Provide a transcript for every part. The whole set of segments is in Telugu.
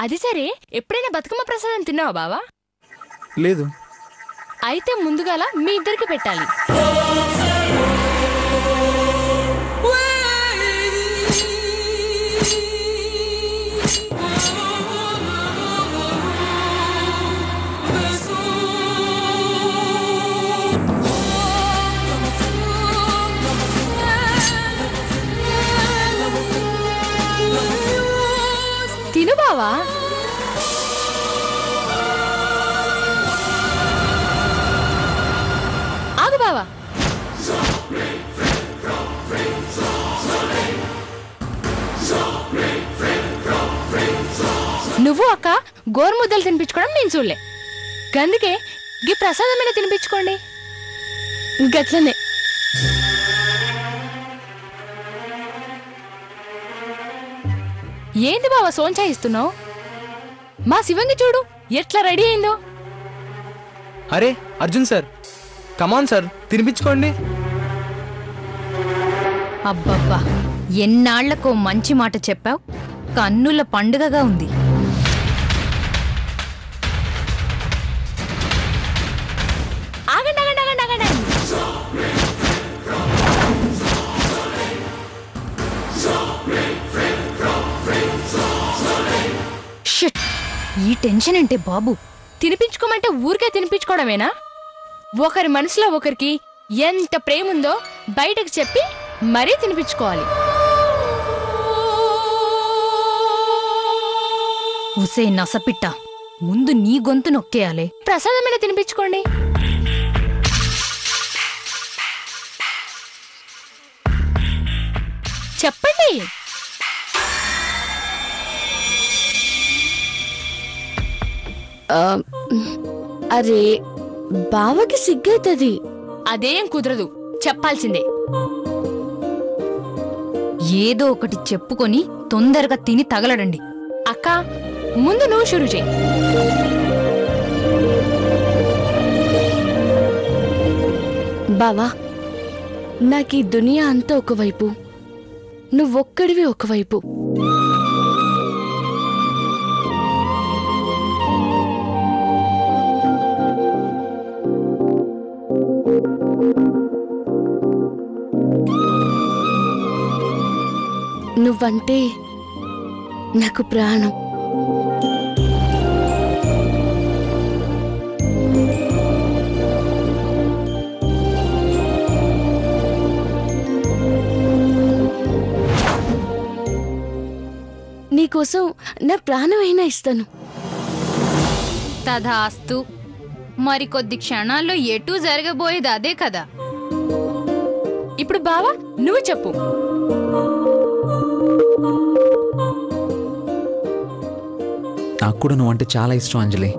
అది సరే, ఎప్పుడైనా బతుకమ్మ ప్రసాదం తిన్నావా బావా? లేదు. అయితే ముందుగాల మీ ఇద్దరికి పెట్టాలి. తిను బావా. ఆగు బావా. నువ్వు అక్క గోరుముద్దలు తినిపించుకోవడం నేను చూడలే, గందుకే గీ ప్రసాదమైన తినిపించుకోండి. గట్లనే. ఏంది బావా సోంచా ఇస్తున్నావు? మా శివంగి చూడు ఎట్లా రెడీ అయిందో. అరే అర్జున్ సార్, కమాన్ సార్, తినిపించుకోండి. అబ్బబ్బా, ఎన్నాళ్లకో మంచి మాట చెప్పావు. కన్నుల పండుగగా ఉంది. ఆగండి ఆగండి ఆగండి ఆగండి. షిట్, ఈ టెన్షన్ అంటే బాబు. తినిపించుకోమంటే ఊరికే తినిపించుకోవడమేనా? ఒకరి మనసులో ఒకరికి ఎంత ప్రేమ ఉందో బయటకు చెప్పి మరీ తినిపించుకోవాలి. ఉసే నసపిట్ట, ముందు నీ గొంతు నొక్కేయాలి. ప్రసాదమైన తినిపించుకోండి. చెప్పండి. అరే బావకి సిగ్గైతది. అదేం కుదరదు, చెప్పాల్సిందే. ఏదో ఒకటి చెప్పుకొని తొందరగా తిని తగలడండి. అక్క ముందు నువ్వు షురు చేయి. బావా, నాకు ఈ దునియా అంతా ఒకవైపు, నువ్వొక్కడివి ఒకవైపు. నువ్వంటే నాకు ప్రాణం. నీకోసం నా ప్రాణమైనా ఇస్తాను. తధాస్తు. మరికొద్ది క్షణాల్లో ఎటూ జరగబోయేది అదే కదా. ఇప్పుడు బావా నువ్వు చెప్పు. నాకు కూడా నువ్వంటే చాలా ఇష్టం అంజలి.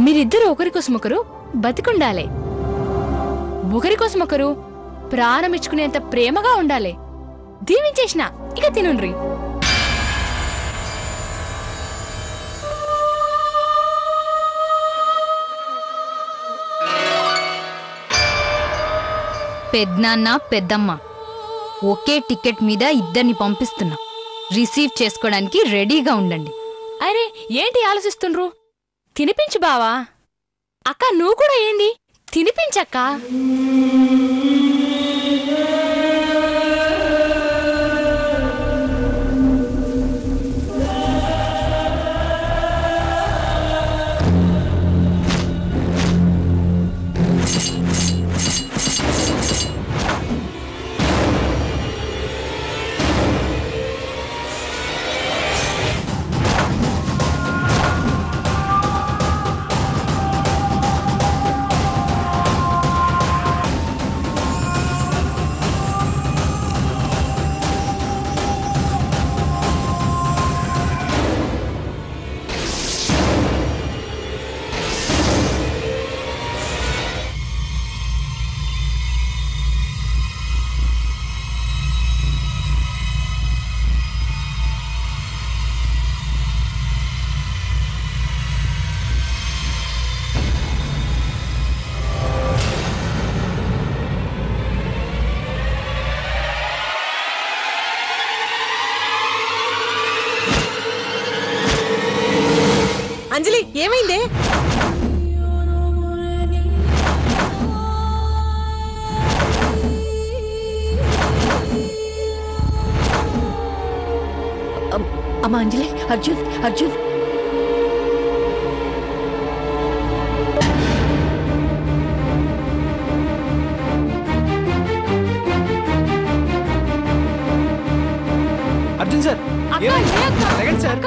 మీరిద్దరు ఒకరికోసం ఒకరు బతికుండాలి. ఒకరికోసం ఒకరు ప్రాణమిచ్చుకునేంత ప్రేమగా ఉండాలి. దీవించేసిన ఇక తినుండ్రి. పెద్దనాన్న పెద్దమ్మ ఒకే టికెట్ మీద ఇద్దరిని పంపిస్తున్నా. రిసీవ్ చేసుకోవడానికి రెడీగా ఉండండి. అరే ఏంటి ఆలోచిస్తుండ్రు? తినిపించు బావా. అక్క నువ్వు కూడా ఏంది తినిపించక్క. అంజలి ఏమైంది? అమ్మా అంజలి, అర్జున్ అర్జున్ అర్జున్ సార్ లేకండి సార్.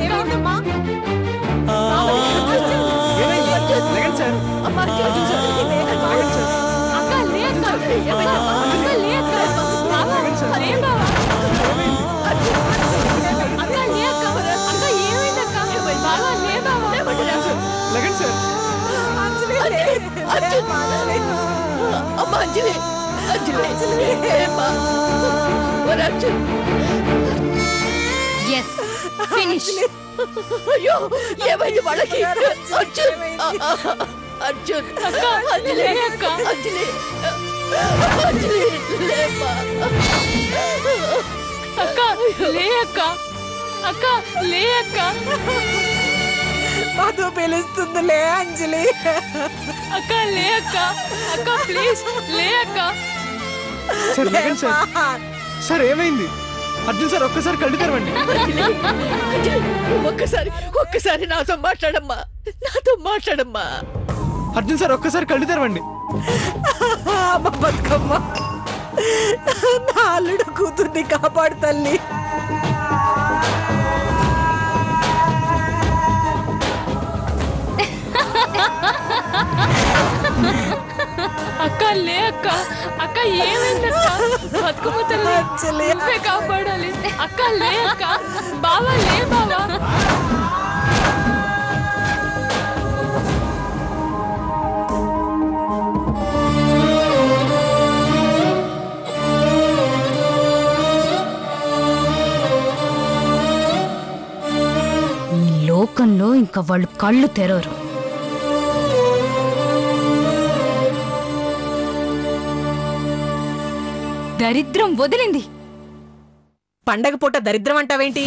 ఏమైందమ్మా? లేకండి సార్. అమ్మా అర్జున్ సార్ లేకండి సార్. లేకండి సార్. అమ్మా అంజలి అంజలి ఏమ్మా అర్జున్ ఎస్ ఫినిష్. అయ్యో ఏమైంది వాళ్ళకి? అర్జున్ అర్జున్ అంజలి అంజలి అంజలి లేమ్మా. అక్క లే అక్క, అక్క లే అక్క, మధు పిలుస్తుందిలే అంజలి. అక్క లే అక్క, అక్క ప్లీజ్ లే అక్క. Sir లేకండి sir. సార్ ఏమైంది? అర్జున్ సార్ ఒక్కసారి కళ్ళు తెరవండి. ఒక్కసారి నాతో మాట్లాడమ్మా. అర్జున్ సార్ ఒక్కసారి కళ్ళు తెరవండి. అమ్మ బతుకమ్మ, నా అల్లుడు కూతుర్ని కాపాడు తల్లి. అక్క లే అక్క, అక్క ఏమైందక్క? బతుకమ్మ తల్లి నువ్వే కాపాడాలి. అక్క లే అక్క, బావా లే బావా. ఈ లోకంలో ఇంకా వాళ్ళు కళ్ళు తెరవరు. దరిద్రం వదిలింది. పండగ పూట దరిద్రం అంటావేంటి?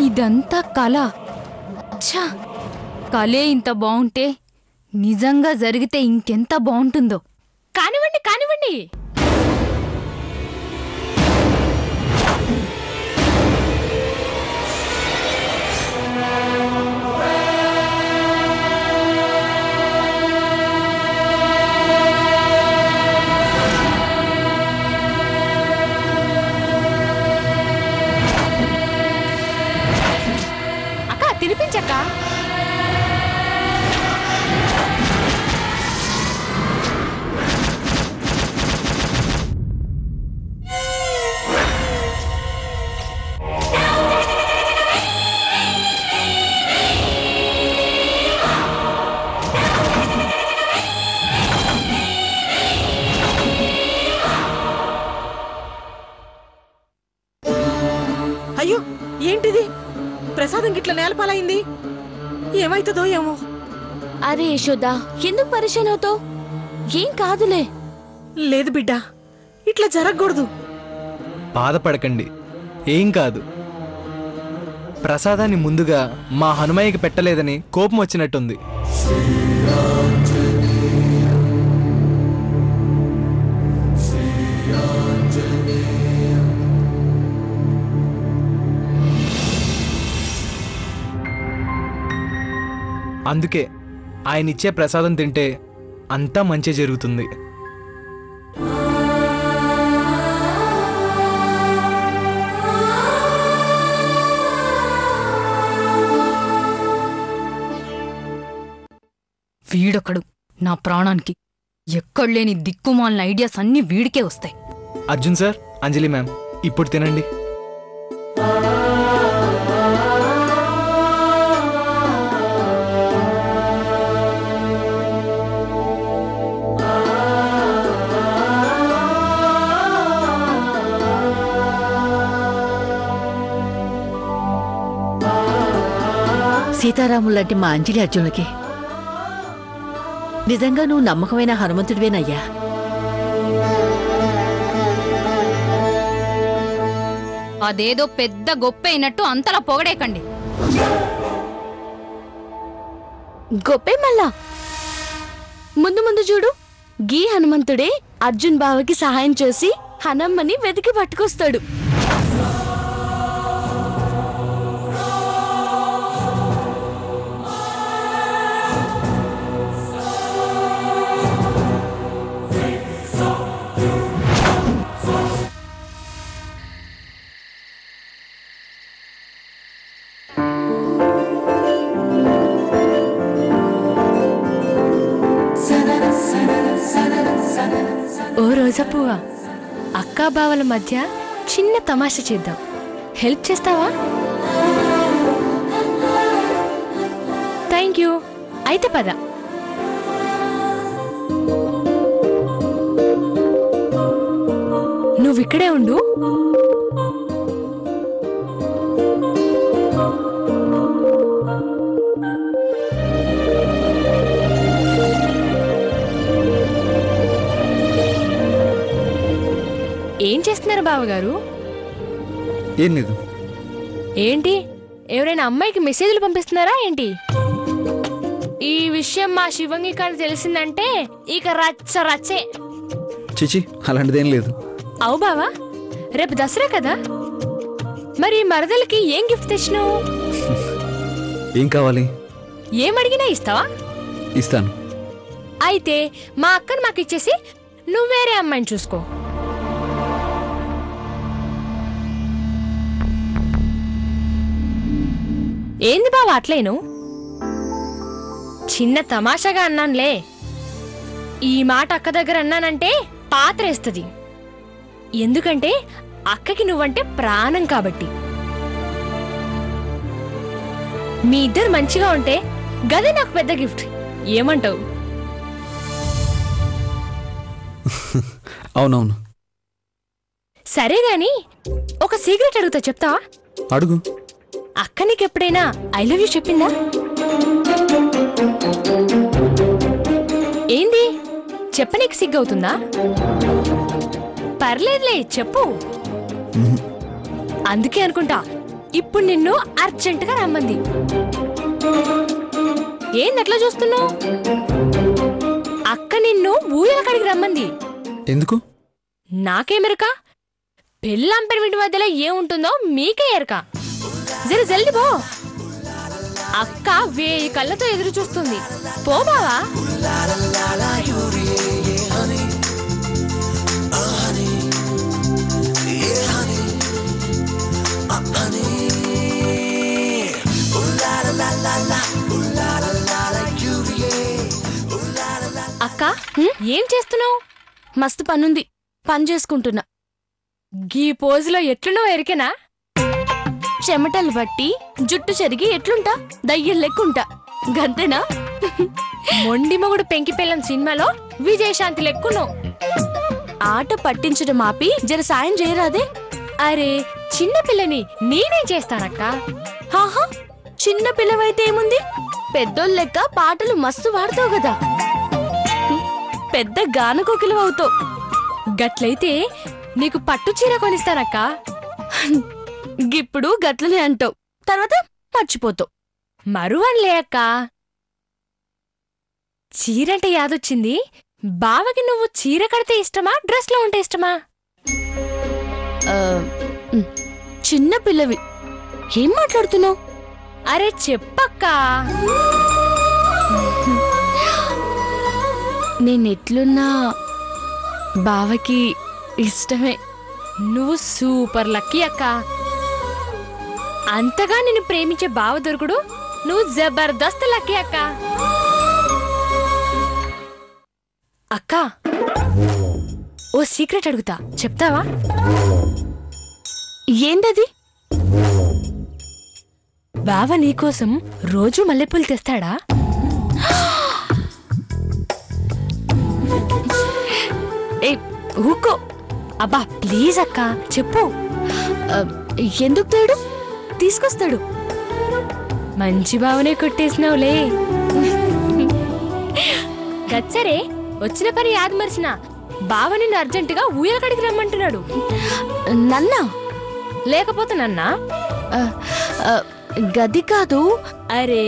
ఇదంతా కళ. ఛా, కళే ఇంత బాగుంటే నిజంగా జరిగితే ఇంకెంత బాగుంటుందో. కానివ్వండి కానివ్వండి. అక్క తినిపించక్క. అయ్యో ఏంటిది? ప్రసాదం గిట్ల నేలపాలైంది. ఏమైతుందో ఏమో. అరే యశోదా, ఎందుకు పరిచయం అవుతావు? ఏం కాదులే. లేదు బిడ్డ, ఇట్లా జరగకూడదు. బాధపడకండి, ఏం కాదు. ప్రసాదాన్ని ముందుగా మా హనుమయ్యకి పెట్టలేదని కోపం వచ్చినట్టుంది. అందుకే ఆయన ఇచ్చే ప్రసాదం తింటే అంతా మంచి జరుగుతుంది. వీడొకడు నా ప్రాణానికి. ఎక్కడలేని దిక్కుమాలిన ఐడియాస్ అన్నీ వీడికే వస్తాయి. అర్జున్ సార్, అంజలి మ్యామ్, ఇప్పుడు తినండి. సీతారాములు లాంటి మా అంజలి అర్జునులకి నిజంగా నువ్వు నమ్మకమైన హనుమంతుడివేనయ్యా. అదేదో పెద్ద గొప్ప అయినట్టు అంతలా పొగడేకండి. గొప్పే మళ్ళా ముందు ముందు చూడు, గీ హనుమంతుడే అర్జున్ బావకి సహాయం చేసి హనమ్మని వెతికి పట్టుకొస్తాడు. ఓ రోజా పువ్వా, అక్కా బావల మధ్య చిన్న తమాషా చేద్దాం. హెల్ప్ చేస్తావా? Thank you. అయితే పద. నువ్విక్కడే ఉండు. ఏం చేస్తున్నారు బావగారు? ఏం లేదు. ఏంటి, ఎవరైనా అమ్మాయికి మెసేజ్లు పంపిస్తున్నారా ఏంటి? ఈ విషయం మా శివంగి కాని తెలిసిందంటే ఇక రచ్చ రచ్చే. చిచి, అలాంటిదేం లేదు. అవు బావా, రేపు దసరా కదా, మరి మరదలకి ఏం గిఫ్ట్ తెచ్చినావు? ఏం కావాలి? ఏమడిగినా ఇస్తావా? ఇస్తాను. అయితే మా అక్కను మాకు ఇచ్చేసి నువ్వు వేరే అమ్మాయిని చూసుకో. ఏంది బావా అట్లేను? చిన్న తమాషాగా అన్నానులే. ఈ మాట అక్క దగ్గర అన్నానంటే పాత్రేస్తుంది. ఎందుకంటే అక్కకి నువ్వంటే ప్రాణం కాబట్టి. మీ ఇద్దరు మంచిగా ఉంటే గదే నాకు పెద్ద గిఫ్ట్. ఏమంటావు? అవునవును. సరే గాని ఒక సీక్రెట్ అడుగుతా, చెప్తావా? అడుగు. అక్క నీకెప్పుడైనా ఐ లవ్ యూ చెప్పిందా? ఏంది, చెప్పనీకి సిగ్గవుతుందా? పర్లేదులే, చెప్పు. అందుకే అనుకుంటా ఇప్పుడు నిన్ను అర్జెంటుగా రమ్మంది. ఏందట్లా చూస్తున్నావు? అక్క నిన్ను ఊయల కడిగి రమ్మంది. ఎందుకు? నాకేమెరక? పెళ్ళాం పెరిమిటి మధ్యలో ఏముంటుందో మీకే ఎరక. జర జల్ది పో. అక్క 1000 కళ్ళతో ఎదురు చూస్తుంది. పో బావా. అక్క, ఏం చేస్తున్నావు? మస్తు పనుంది, పని చేసుకుంటున్నా. గీ పోజులో ఎట్లున్నావు ఎరికేనా? చెమటలు బట్టి జుట్టు చెరిగి ఎట్లుంటా, దయ్యం లెక్కుంటా. గంతేనా? మొండి మొగుడు పెంకి పెళ్ళం సినిమాలో విజయశాంతి లెక్కున్నావు. ఆట పట్టించడం ఆపి జర సాయం చేయరాదే? అరే చిన్న పిల్లని నేనేం చేస్తానక్క? హాహా, చిన్న పిల్లవైతే ఏముంది, పెద్దోళ్ళ లెక్క పాటలు మస్తు వాడతావు కదా, పెద్ద గానకోకిలు అవుతావు. గట్లయితే నీకు పట్టు చీర కొనిస్తానక్క. గిప్పుడు గట్లనే అంటావు, తర్వాత మర్చిపోతావు. మరువన్లే అక్క. చీరంటే యాదొచ్చింది. బావకి నువ్వు చీర కడితే ఇష్టమా, డ్రెస్లో ఉంటే ఇష్టమా? చిన్న పిల్లవి, ఏం మాట్లాడుతున్నావు? అరే చెప్పక్క. నేనెట్లున్నా బావకి ఇష్టమే. నువ్వు సూపర్ లక్కీ అక్క. అంతగా నిన్ను ప్రేమించే బావ దొరుకుడు నువ్వు జబర్దస్త్ లక్కీ అక్క. అక్క, ఓ సీక్రెట్ అడుగుతా, చెప్తావా? ఏందది? బావ నీకోసం రోజు మల్లెపూలు తెస్తాడా? ఏ ఊకో. అబ్బా ప్లీజ్ అక్క, చెప్పు. ఎందుకు తేడు? తీసుకొస్తాడు. మంచి బావనే కొట్టేసినావులే. గచ్చరే వచ్చిన పని యాద మర్చిన బావ నిన్ను అర్జెంటుగా ఊయలకడికి రమ్మంటున్నాడు. నన్నా? లేకపోతే నన్నా? గది కాదు. అరే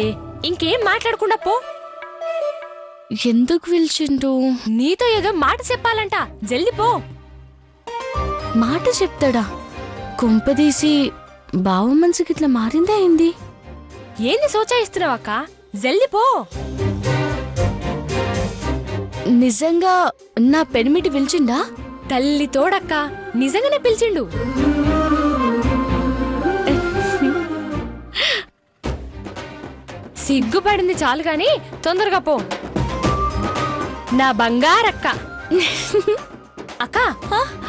ఇంకేం మాట్లాడకుండా పో. ఎందుకు పిలిచిండు? నీతో ఏదో మాట చెప్పాలంట, జల్ది పో. మాట చెప్తాడా? కుంపదీసి బావ మనసుకి ఇట్లా మారిందా ఏంది? ఏంది సోచాయిస్తున్నావక్క, జల్ది పో. నిజంగా నా పెనిమిటి పిలిచిండా? తల్లి తోడక్క, నిజంగానే పిలిచిండు. సిగ్గుపడింది చాలు గాని తొందరగా పో. నా బంగారక్క. అక్క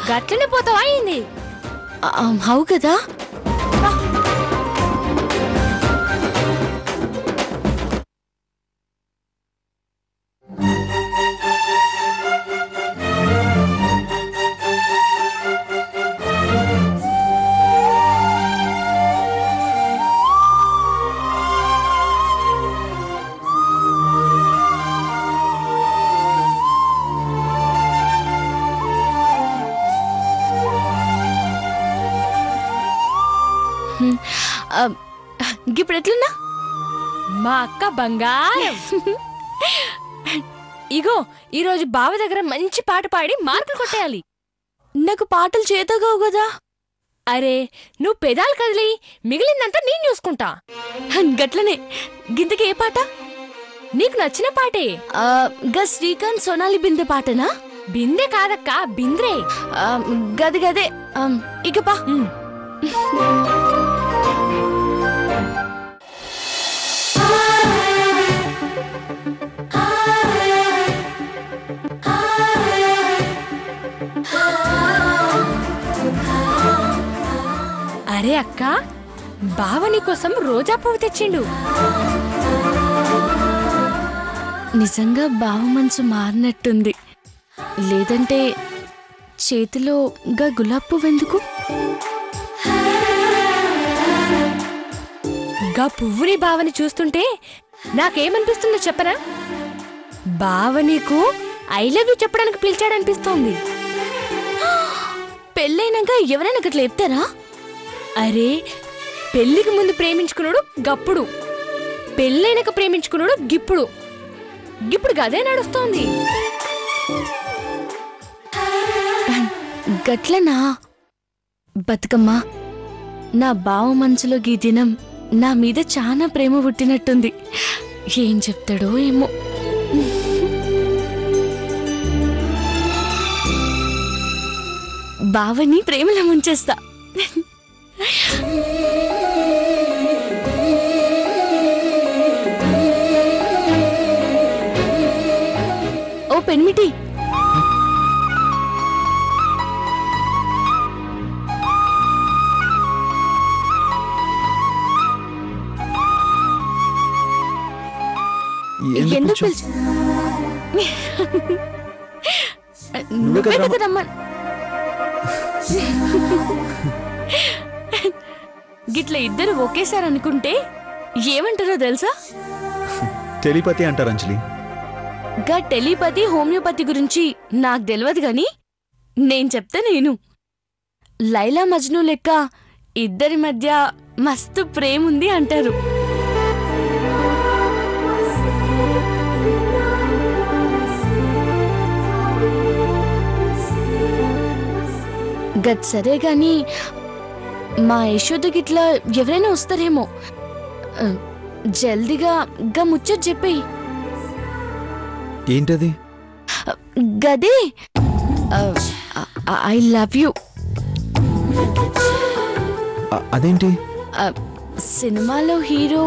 గట్లనే పోతావా అయింది? అవు కదా. ఇప్పుడు ఎట్లున్నా? మా అక్క బంగారం. ఇగో ఈరోజు బావ దగ్గర మంచి పాట పాడి మార్కులు కొట్టేయాలి. నాకు పాటలు చేతగావు కదా. అరే నువ్వు పెదాలు కదిలి మిగిలిందంతా నేను చూసుకుంటా. గట్లనే. గింతకి ఏ పాట? నీకు నచ్చిన పాటే. గా శ్రీకాంత్ సోనాలి బిందె పాటనా? బిందె కాదక్క, బింద్రే. గది గదే. ఇక పా. అరే అక్క, బావ నీకోసం రోజా పువ్వు తెచ్చిండు. నిజంగా బావ మనసు మారినట్టుంది. లేదంటే చేతిలో గా గులాబ్ పువ్వు ఎందుకు? గా పువ్వుని బావని చూస్తుంటే నాకేమనిపిస్తుందో చెప్పనా? బావ నీకు ఐ లవ్ యూ చెప్పడానికి పిలిచాడనిపిస్తోంది. పెళ్ళైనాక ఎవరైనా గట్లా చెప్తారా? అరే పెళ్లికి ముందు ప్రేమించుకున్నాడు గప్పుడు, పెళ్ళైనాక ప్రేమించుకున్నాడు గిప్పుడు. గిప్పుడు గదే నడుస్తోంది. గట్లనా? బతుకమ్మ, నా బావ మనసులో ఈ దినం నా మీద చాలా ప్రేమ పుట్టినట్టుంది. ఏం చెప్తాడో ఏమో. బావని ప్రేమలో ముంచేస్తా. ఓ పెన్మిటి, ఎందుకు పిలిచి నువ్వే కదా రమ్మని. గిట్ల ఇద్దరు ఒకేసారి అనుకుంటే ఏమంటారో తెలుసా? టెలిపతి అంటారు అంజలి. గా టెలిపతి హోమియోపతి గురించి నాకు తెలియదు గాని నేను చెప్తా. నేను లైలా మజ్ను లెక్క ఇద్దరి మధ్య మస్తు ప్రేమ ఉంది అంటారు. గట్ సరే గాని మా యశోద గిట్లా ఎవరైనా వస్తారేమో. జల్దిగా గా ముచ్చట చెప్పేయి. ఏంటది? గదే ఐ లవ్ యూ. అదేంటి? సినిమాలో హీరో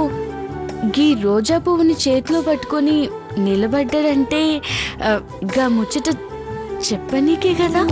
గీ రోజా పువ్వుని చేతిలో పట్టుకొని నిలబడ్డాడంటే గా ముచ్చట చెప్పనీకే కదా.